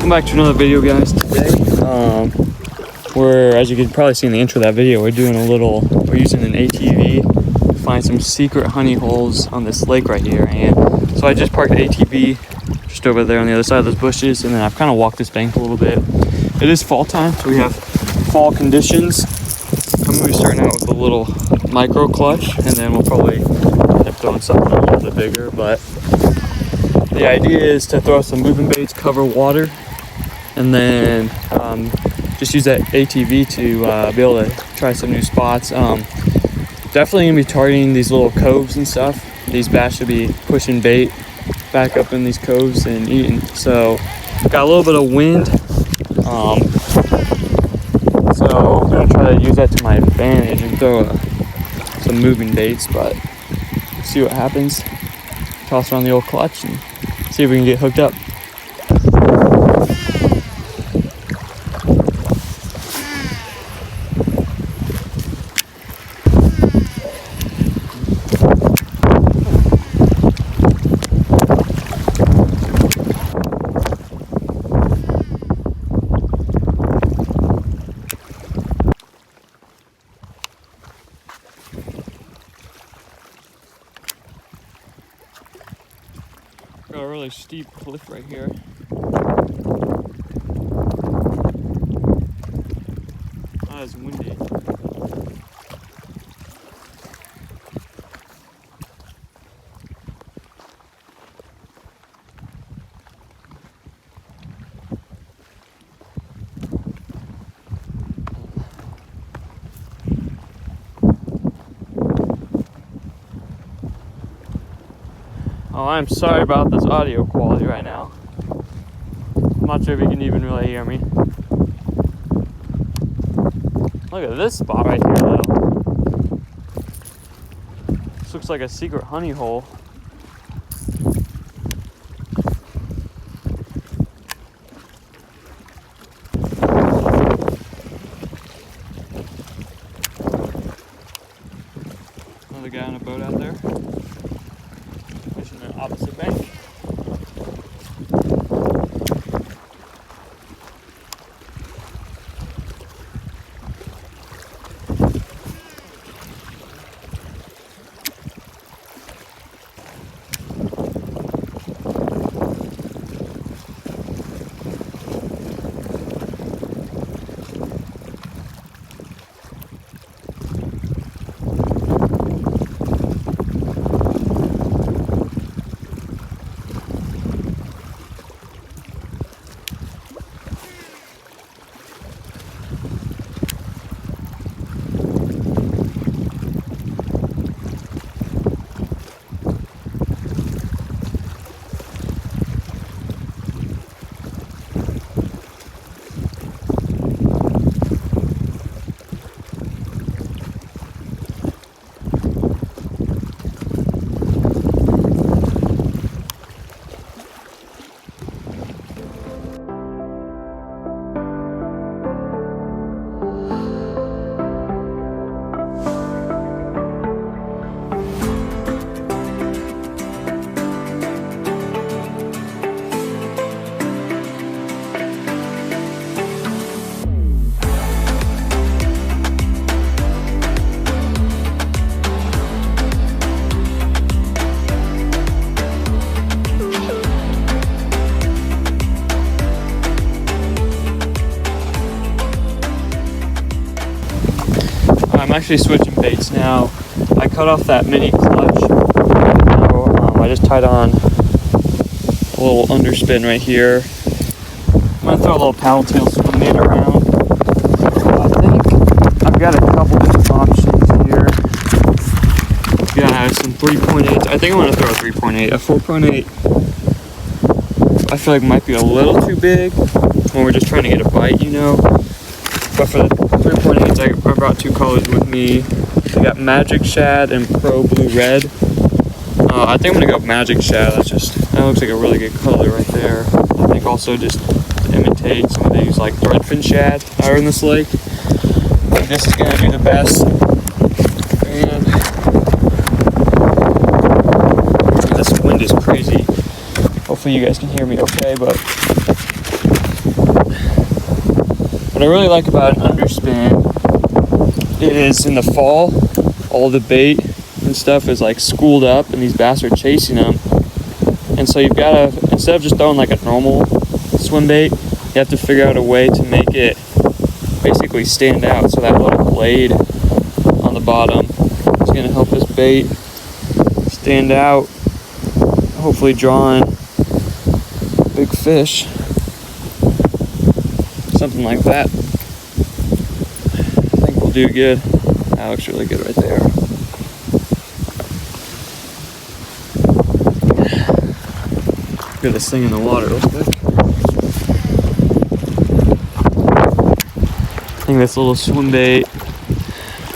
Welcome back to another video, guys. Today, as you can probably see in the intro of that video, we're using an ATV to find some secret honey holes on this lake right here. And so I just parked the ATV just over there on the other side of those bushes, and then I've kind of walked this bank a little bit. It is fall time, so we have fall conditions. I'm going to be starting out with a little micro clutch, and then we'll probably end up throwing something a little bit bigger. But the idea is to throw some moving baits, cover water, and then just use that ATV to be able to try some new spots. Definitely gonna be targeting these little coves and stuff. These bass should be pushing bait back up in these coves and eating. So got a little bit of wind. So I'm gonna try to use that to my advantage and throw some moving baits, but see what happens. Toss around the old clutch and see if we can get hooked up. Got a really steep cliff right here. Not as windy. Oh, I'm sorry about this audio quality right now. I'm not sure if you can even really hear me. Look at this spot right here, though. This looks like a secret honey hole. Another guy on a boat out there. Fishing the opposite bank. I'm actually switching baits now. I cut off that mini clutch. Now I just tied on a little underspin right here. I'm gonna throw a little paddle tail swim bait around. I think I've got a couple different options here. Yeah, I have some 3.8. I think I'm gonna throw a 3.8. A 4.8 I feel like might be a little too big when we're just trying to get a bite, you know. But for the 3.8s, I brought two colors with me. I got Magic Shad and Pro Blue Red. I think I'm gonna go Magic Shad. That looks like a really good color right there. I think also just to imitate some of these like redfin shad that are in this lake. I think this is gonna be the best. And this wind is crazy. Hopefully you guys can hear me okay, but What I really like about an underspin is in the fall, all the bait and stuff is like schooled up and these bass are chasing them. And so you've got to, instead of just throwing like a normal swim bait, you have to figure out a way to make it basically stand out. So that little blade on the bottom is going to help this bait stand out, hopefully drawing big fish. Something like that. I think we'll do good. That looks really good right there. Get this thing in the water real quick. I think this little swim bait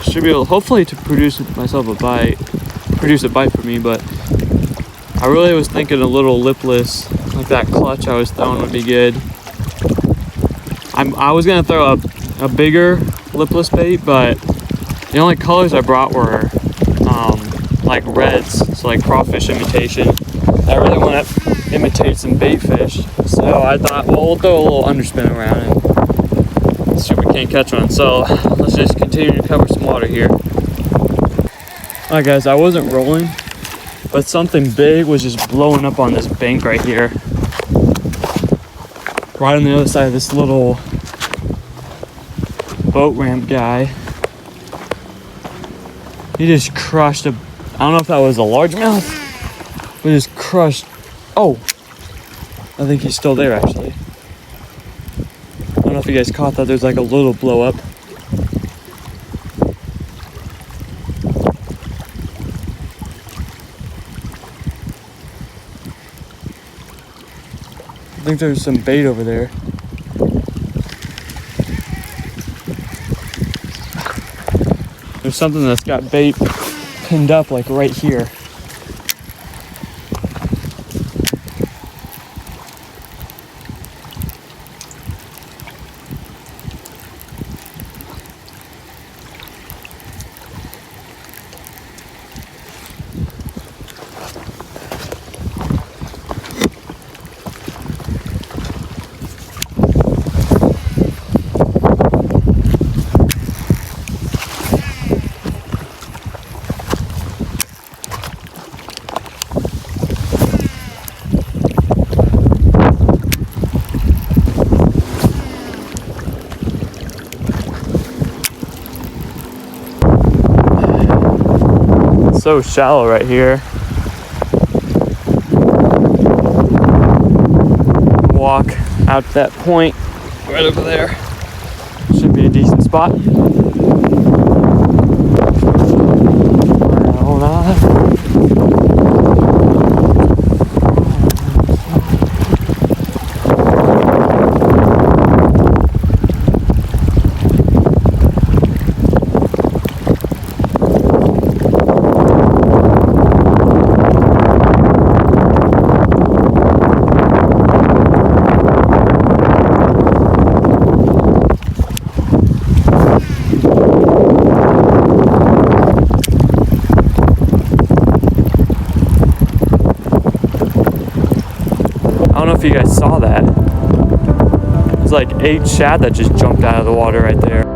should be able, hopefully, to produce myself a bite. Produce a bite for me, but I really was thinking a little lipless, like that clutch I was throwing would be good. I was gonna throw a bigger lipless bait, but the only colors I brought were like reds, so like crawfish imitation. I really want to imitate some bait fish, so I thought, well, we'll throw a little underspin around and see if we can't catch one. So let's just continue to cover some water here. Alright guys, I wasn't rolling, but something big was just blowing up on this bank right here, right on the other side of this little boat ramp guy. He just crushed a, I don't know if that was a largemouth, but just crushed. Oh, I think he's still there actually. I don't know if you guys caught that. There's like a little blow up. I think there's some bait over there. There's something that's got bait pinned up like right here. So shallow right here. Walk out to that point right over there. Should be a decent spot. Hold on. I don't know if you guys saw that. There's like 8 shad that just jumped out of the water right there.